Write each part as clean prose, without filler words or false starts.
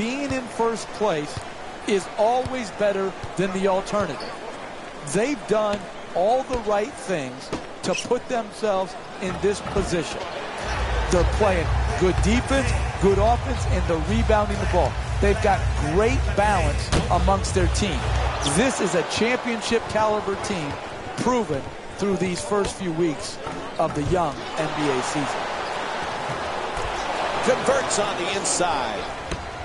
being in first place is always better than the alternative. They've done all the right things to put themselves in this position. They're playing good defense, good offense, and they're rebounding the ball. They've got great balance amongst their team. This is a championship caliber team proven through these first few weeks of the young NBA season. Converts on the inside.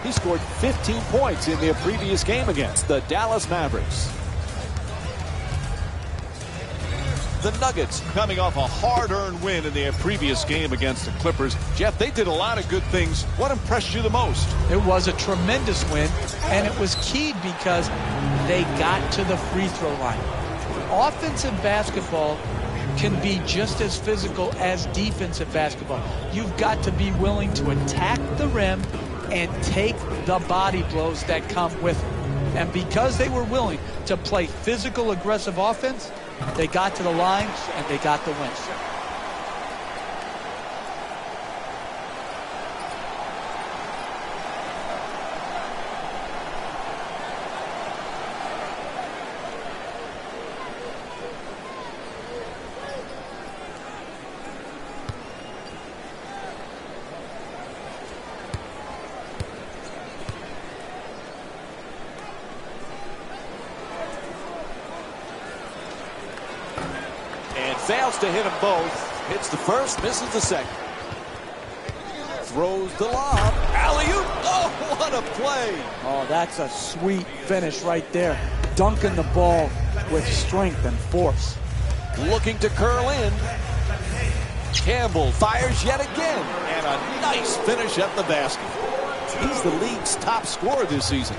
He scored 15 points in their previous game against the Dallas Mavericks. The Nuggets coming off a hard-earned win in their previous game against the Clippers. Jeff, they did a lot of good things. What impressed you the most? It was a tremendous win, and it was keyed because they got to the free throw line. Offensive basketball can be just as physical as defensive basketball. You've got to be willing to attack the rim and take the body blows that come with it. And because they were willing to play physical, aggressive offense, they got to the line and they got the win. Fails to hit them both. Hits the first, misses the second. Throws the lob. Alley-oop. Oh, what a play. Oh, that's a sweet finish right there. Dunking the ball with strength and force. Looking to curl in. Campbell fires yet again. And a nice finish at the basket. He's the league's top scorer this season.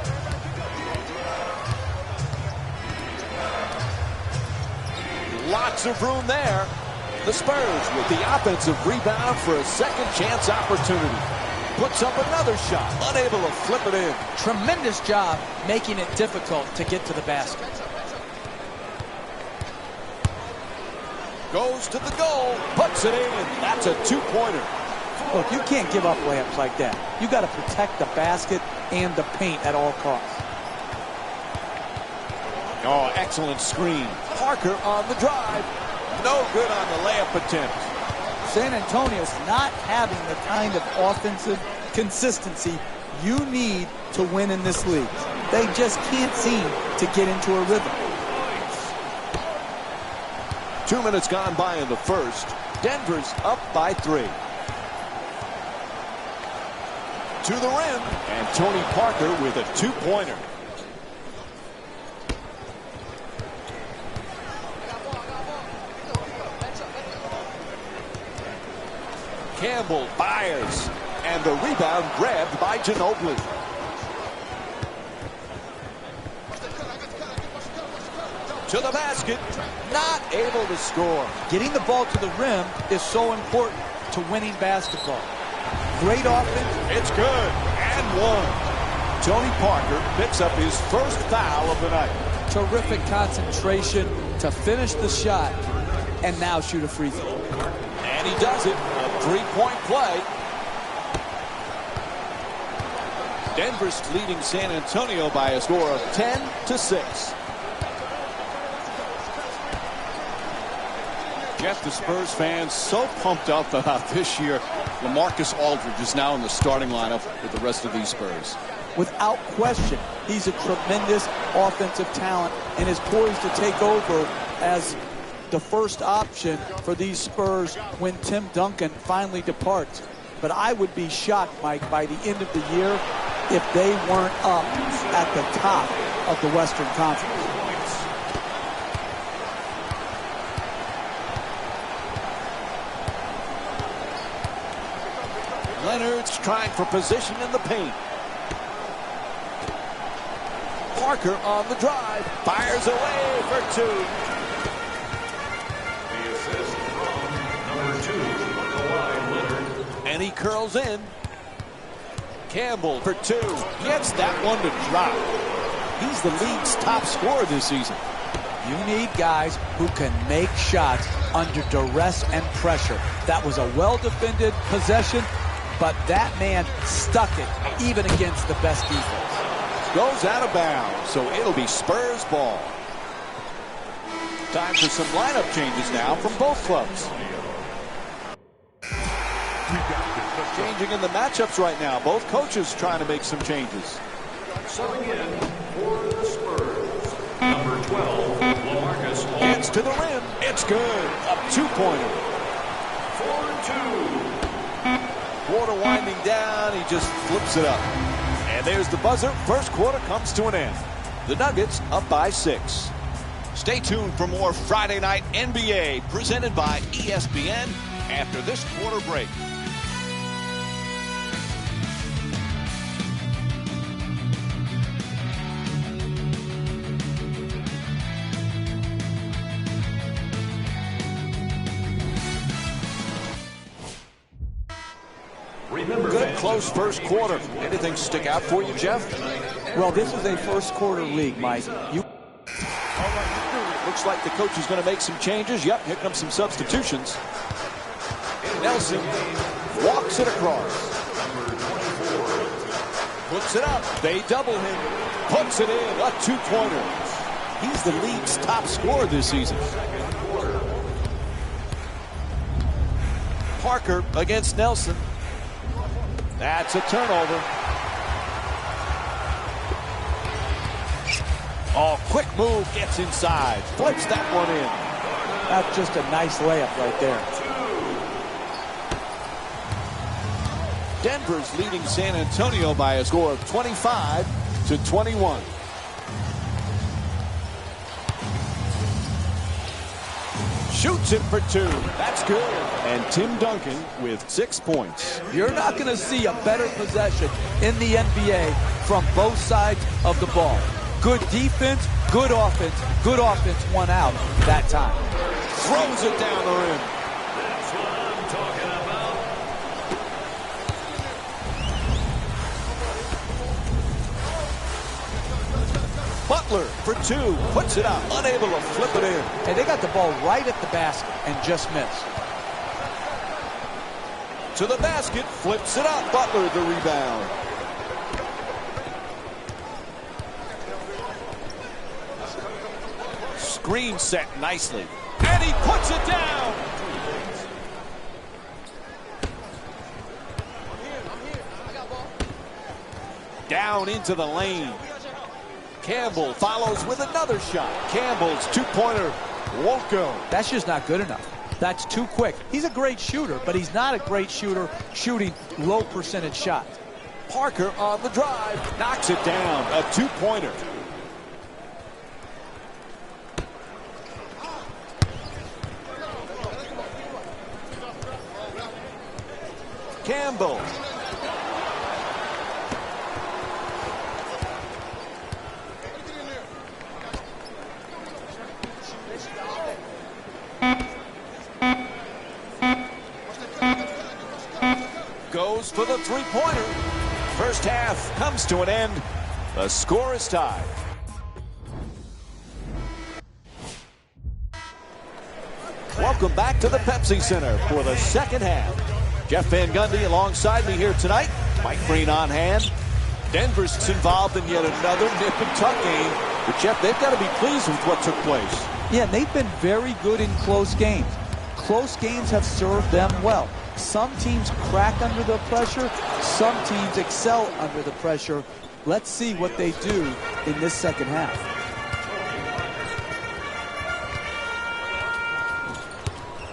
Lots of room there. The Spurs with the offensive rebound for a second chance opportunity. Puts up another shot, unable to flip it in. Tremendous job making it difficult to get to the basket. Goes to the goal, puts it in. That's a two-pointer. Look, you can't give up layups like that. You got to protect the basket and the paint at all costs. Oh, excellent screen. Parker on the drive. No good on the layup attempt. San Antonio's not having the kind of offensive consistency you need to win in this league. They just can't seem to get into a rhythm. 2 minutes gone by in the first. Denver's up by 3. To the rim. And Tony Parker with a two-pointer. Campbell fires, and the rebound grabbed by Ginobili. To the basket, not able to score. Getting the ball to the rim is so important to winning basketball. Great offense. It's good, and one. Tony Parker picks up his first foul of the night. Terrific concentration to finish the shot, and now shoot a free throw. And he does it. A three-point play. Denver's leading San Antonio by a score of 10-6. Jeff, the Spurs fans so pumped up about this year. LaMarcus Aldridge is now in the starting lineup with the rest of these Spurs. Without question, he's a tremendous offensive talent and is poised to take over as the first option for these Spurs when Tim Duncan finally departs. But I would be shocked, Mike, by the end of the year if they weren't up at the top of the Western Conference. Leonard's trying for position in the paint. Parker on the drive. Fires away for two. And he curls in. Campbell for two. Gets that one to drop. He's the league's top scorer this season. You need guys who can make shots under duress and pressure. That was a well-defended possession. but that man stuck it even against the best defense. Goes out of bounds, so it'll be Spurs ball. Time for some lineup changes now from both clubs. Changing in the matchups right now. Both coaches trying to make some changes. Subbing in for the Spurs, number 12, LaMarcus. Gets to the rim. It's good. A two-pointer. 4-2. Quarter winding down. He just flips it up. And there's the buzzer. First quarter comes to an end. The Nuggets up by 6. Stay tuned for more Friday Night NBA presented by ESPN after this quarter break. Good close first quarter. Anything stick out for you, Jeff? Well, this is a first quarter league, Mike. Looks like the coach is going to make some changes. Yep, here comes some substitutions. Nelson walks it across. Puts it up. They double him. Puts it in. A two-pointer. He's the league's top scorer this season. Parker against Nelson. That's a turnover. Oh, quick move, gets inside. Flips that one in. That's just a nice layup right there. Denver's leading San Antonio by a score of 25-21. Shoots it for 2. That's good. And Tim Duncan with 6 points. You're not going to see a better possession in the NBA from both sides of the ball. Good defense, good offense won out that time. Throws it down the rim. That's what I'm talking about. Butler for 2. Puts it up. Unable to flip it in. And they got the ball right at the basket and just missed. To the basket. Flips it up. Butler the rebound. Screen set nicely. And he puts it down. Down into the lane. Campbell follows with another shot. Campbell's two-pointer won't go. That's just not good enough. That's too quick. He's a great shooter, but he's not a great shooter shooting low percentage shots. Parker on the drive. Knocks it down. A two-pointer. Campbell. Goes for the three-pointer. First half comes to an end. The score is tied. Welcome back to the Pepsi Center for the second half. Jeff Van Gundy alongside me here tonight. Mike Green on hand. Denver's involved in yet another nip-and-tuck game. But, Jeff, they've got to be pleased with what took place. Yeah, they've been very good in close games. Close games have served them well. Some teams crack under the pressure. Some teams excel under the pressure. Let's see what they do in this second half.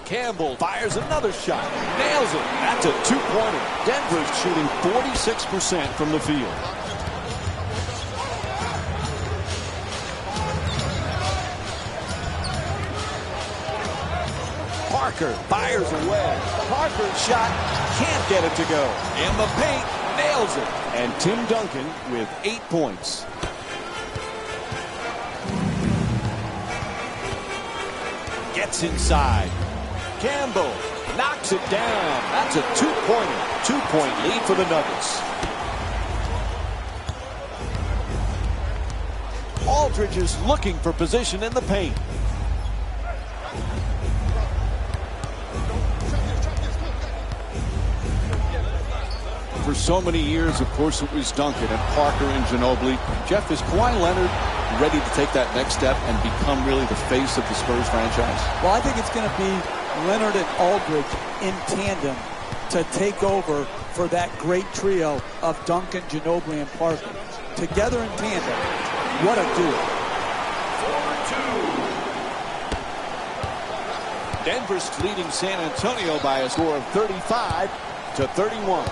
Campbell fires another shot. Nails it. That's a two-pointer. Denver's shooting 46% from the field. Parker fires away. Parker's shot can't get it to go. In the paint, nails it. And Tim Duncan with 8 points. Gets inside. Campbell knocks it down. That's a two-pointer. 2-point lead for the Nuggets. Aldridge is looking for position in the paint. For so many years, of course, it was Duncan and Parker and Ginobili. Jeff, is Kawhi Leonard ready to take that next step and become really the face of the Spurs franchise? Well, I think it's going to be Leonard and Aldridge in tandem to take over for that great trio of Duncan, Ginobili, and Parker. Together in tandem, what a duo. Denver's leading San Antonio by a score of 35-31.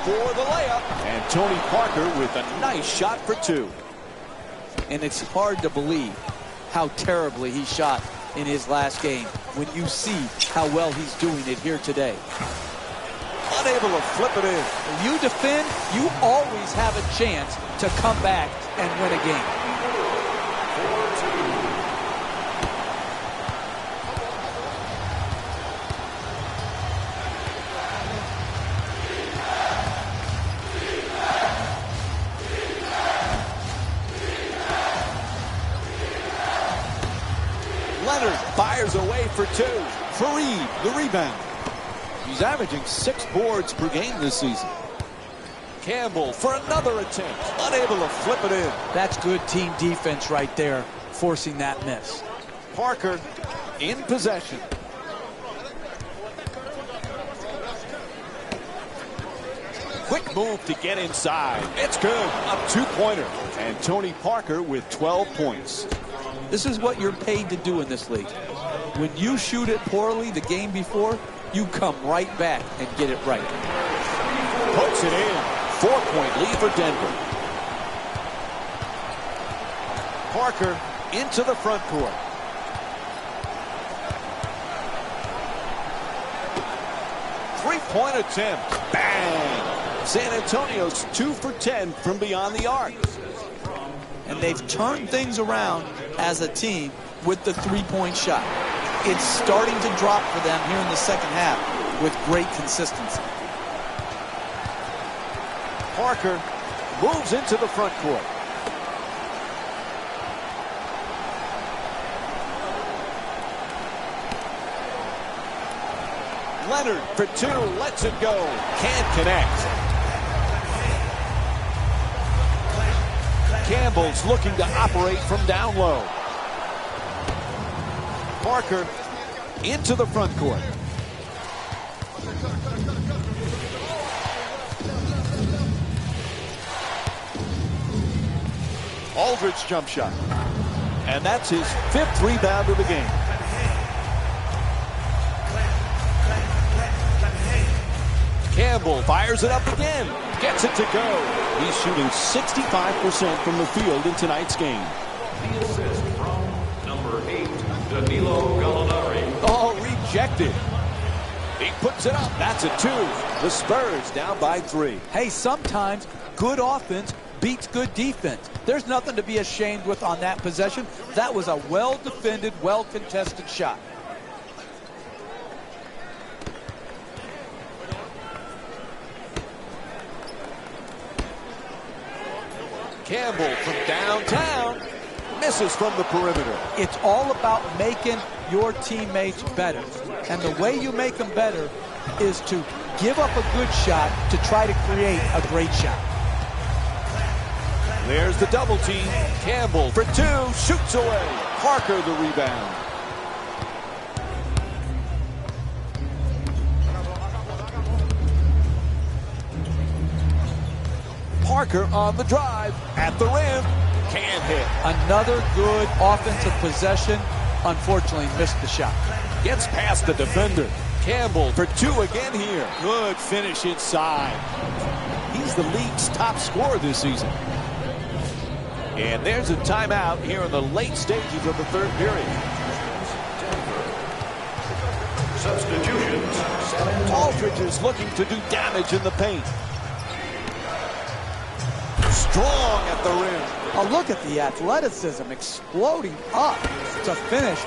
For the layup, and Tony Parker with a nice shot for two. And it's hard to believe how terribly he shot in his last game when you see how well he's doing it here today. Unable to flip it in. When you defend, you always have a chance to come back and win a game. Leonard fires away for two. Fareed, the rebound. He's averaging 6 boards per game this season. Campbell for another attempt. Unable to flip it in. That's good team defense right there, forcing that miss. Parker in possession. Quick move to get inside. It's good. A 2-pointer. And Tony Parker with 12 points. This is what you're paid to do in this league. When you shoot it poorly the game before, you come right back and get it right. Puts it in. 4-point lead for Denver. Parker into the front court. Three-point attempt. Bang! San Antonio's 2 for 10 from beyond the arc. And they've turned things around as a team with the three-point shot. It's starting to drop for them here in the second half with great consistency. Parker moves into the front court. Leonard for two, lets it go. Can't connect. Campbell's looking to operate from down low. Parker into the front court. Aldridge jump shot. And that's his 5th rebound of the game. Campbell fires it up again. Gets it to go. He's shooting 65% from the field in tonight's game. The assist from number 8, Danilo Gallinari. Oh, rejected. He puts it up. That's a 2. The Spurs down by 3. Hey, sometimes good offense beats good defense. There's nothing to be ashamed with on that possession. That was a well-defended, well-contested shot. Campbell from downtown misses from the perimeter. It's all about making your teammates better. And the way you make them better is to give up a good shot to try to create a great shot. There's the double team. Campbell for 2, shoots away. Parker the rebound. Parker on the drive, at the rim, can't hit. Another good offensive possession. Unfortunately, missed the shot. Gets past the defender. Campbell for 2 again here. Good finish inside. He's the league's top scorer this season. And there's a timeout here in the late stages of the 3rd period. Substitutions. Aldridge is looking to do damage in the paint. Strong at the rim. Oh, look at the athleticism exploding up to finish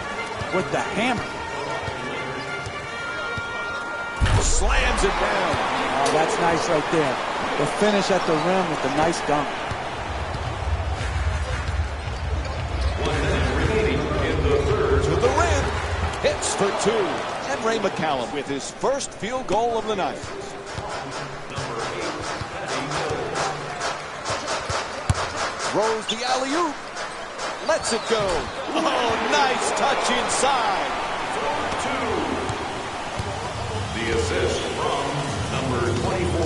with the hammer. Slams it down. Oh, that's nice right there. The finish at the rim with the nice dunk. 1 minute remaining in the 3rd. To the rim. Hits for 2. And And Ray McCallum with his first field goal of the night. Throws the alley-oop. Lets it go. Oh, nice touch inside. The assist from number 24.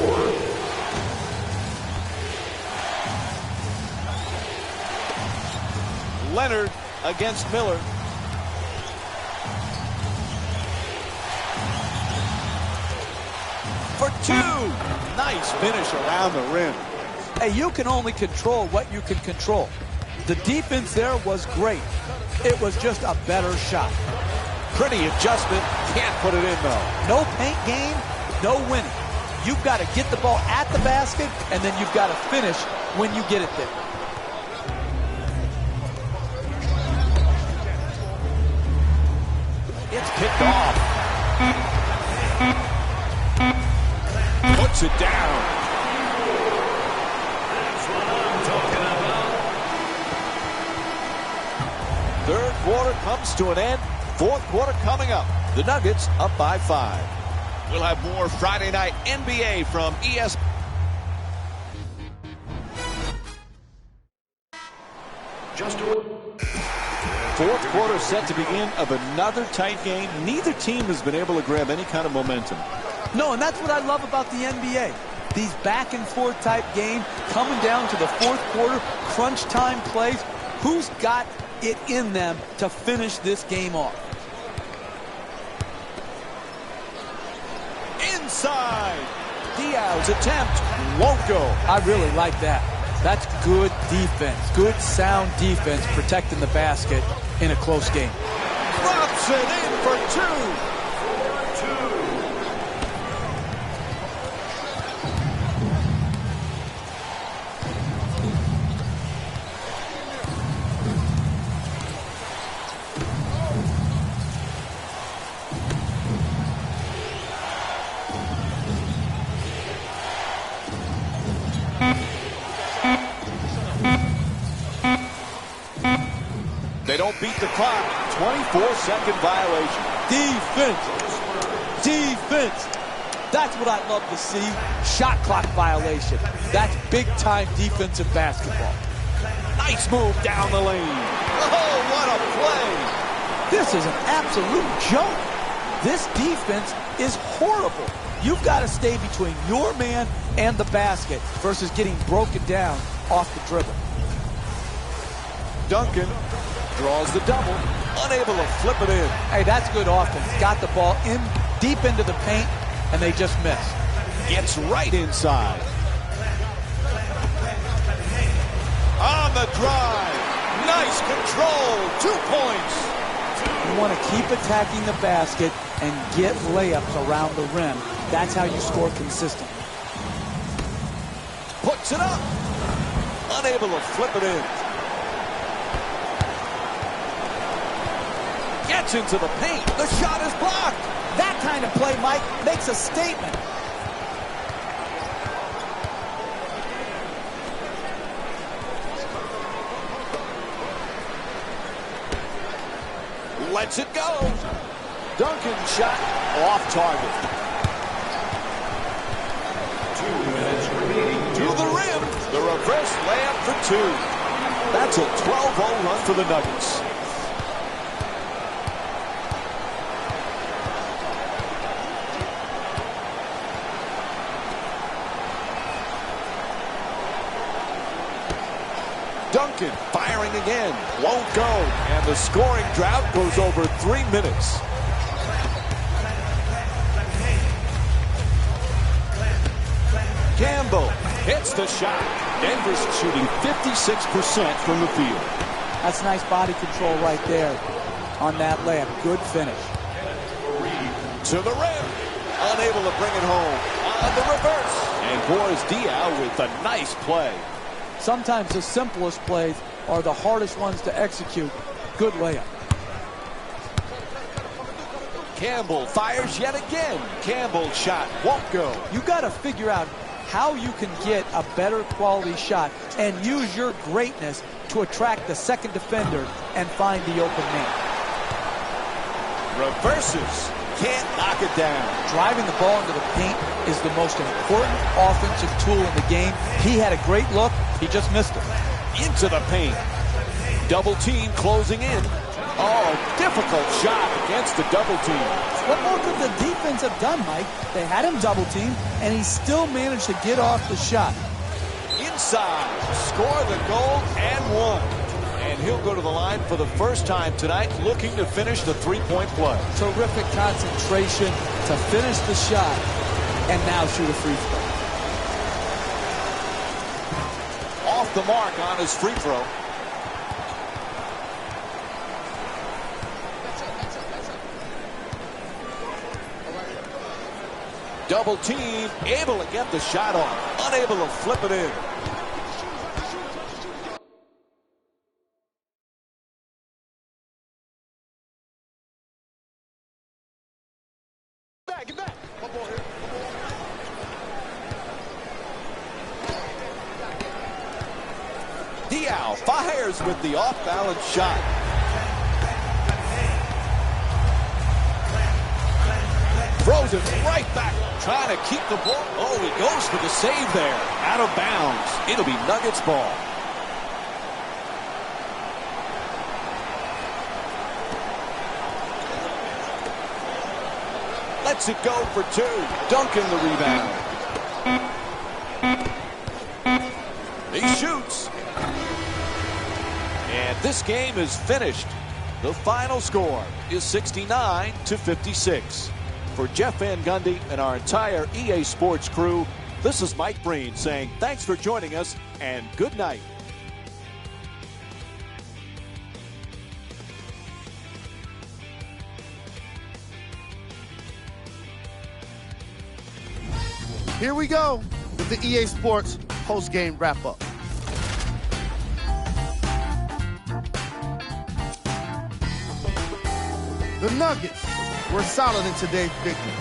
Leonard against Miller. For two. Nice finish around the rim. Hey, you can only control what you can control. The defense there was great. It was just a better shot. Pretty adjustment. Can't put it in, though. No paint game, no winning. You've got to get the ball at the basket, and then you've got to finish when you get it there. It's picked off. Puts it down. That's what I'm talking about. Third quarter comes to an end. Fourth quarter coming up. The Nuggets up by 5. We'll have more Friday night NBA from ESPN. Fourth quarter set to begin of another tight game. Neither team has been able to grab any kind of momentum. No, and that's what I love about the NBA. These back and forth type games coming down to the fourth quarter, crunch time plays. Who's got it in them to finish this game off? Inside. Diaw's attempt won't go. I really like that. That's good defense, good sound defense protecting the basket in a close game. Drops it in for two. They don't beat the clock. 24-second violation. Defense. Defense. That's what I love to see. Shot clock violation. That's big-time defensive basketball. Nice move down the lane. Oh, what a play. This is an absolute joke. This defense is horrible. You've got to stay between your man and the basket versus getting broken down off the dribble. Duncan draws the double, unable to flip it in. Hey, that's good offense. Got the ball in deep into the paint, and they just missed. Gets right inside. On the drive. Nice control. 2 points. You want to keep attacking the basket and get layups around the rim. That's how you score consistently. Puts it up. Unable to flip it in. Gets into the paint. The shot is blocked. That kind of play, Mike, makes a statement. Lets it go. Duncan shot off target. 2 minutes remaining. To the rim. The reverse layup for 2. That's a 12-0 run for the Nuggets. Duncan firing again. Won't go. And the scoring drought goes over 3 minutes. Campbell hits the shot. Denver's shooting 56% from the field. That's nice body control right there on that layup. Good finish. To the rim. Unable to bring it home. On the reverse. And Boris Diaw with a nice play. Sometimes the simplest plays are the hardest ones to execute. Good layup. Campbell fires yet again. Campbell's shot won't go. You got to figure out how you can get a better quality shot and use your greatness to attract the second defender and find the open man. Reverses. can't knock it down. Driving the ball into the paint is the most important offensive tool in the game. He had a great look. He just missed it. Into the paint. Double team closing in. Oh, difficult shot against the double team. What more could the defense have done, Mike? They had him double teamed, and he still managed to get off the shot. Inside, score the goal and one. And he'll go to the line for the first time tonight, looking to finish the three-point play. Terrific concentration to finish the shot, and now shoot a free throw. Off the mark on his free throw. Double team, able to get the shot off, unable to flip it in. Get back. Diao fires with the off-balance shot. Throws it right back, trying to keep the ball. Oh, he goes for the save there. Out of bounds. It'll be Nuggets ball. Lets it go for two. Duncan the rebound. He shoots. And this game is finished. The final score is 69-56. For Jeff Van Gundy and our entire EA Sports crew, this is Mike Breen saying thanks for joining us and good night. Here we go with the EA Sports post-game wrap-up. The Nuggets were solid in today's victory.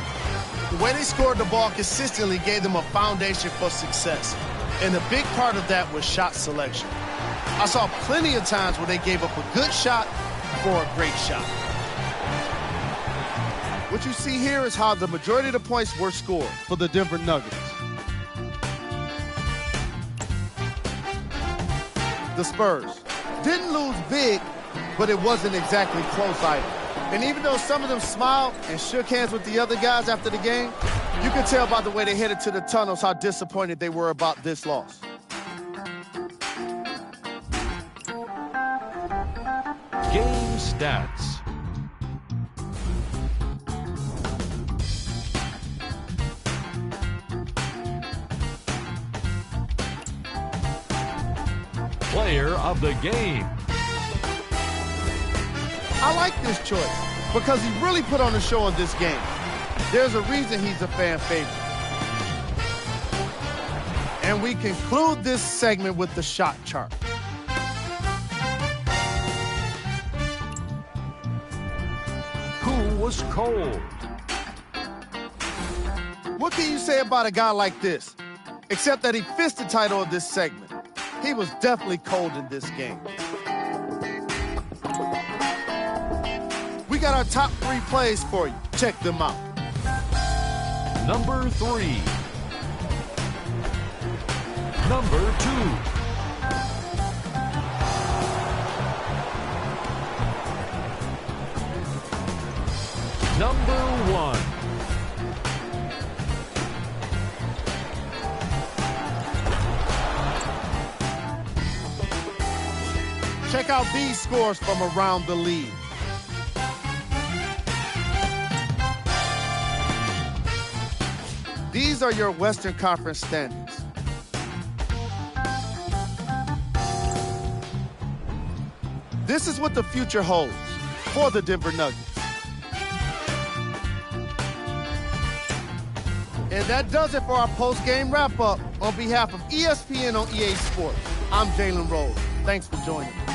The way they scored the ball consistently gave them a foundation for success. And a big part of that was shot selection. I saw plenty of times where they gave up a good shot for a great shot. What you see here is how the majority of the points were scored for the Denver Nuggets. The Spurs didn't lose big, but it wasn't exactly close either. And even though some of them smiled and shook hands with the other guys after the game, you can tell by the way they headed to the tunnels how disappointed they were about this loss. Game stats. Player of the game. I like this choice because he really put on a show in this game. There's a reason he's a fan favorite. And we conclude this segment with the shot chart. Who was cold? What can you say about a guy like this? Except that he fits the title of this segment. He was definitely cold in this game. We got our top 3 plays for you. Check them out. Number 3. Number 2. Number 1. Check out these scores from around the league. These are your Western Conference standings. This is what the future holds for the Denver Nuggets. And that does it for our post-game wrap-up. On behalf of ESPN on EA Sports, I'm Jalen Rose. Thanks for joining me.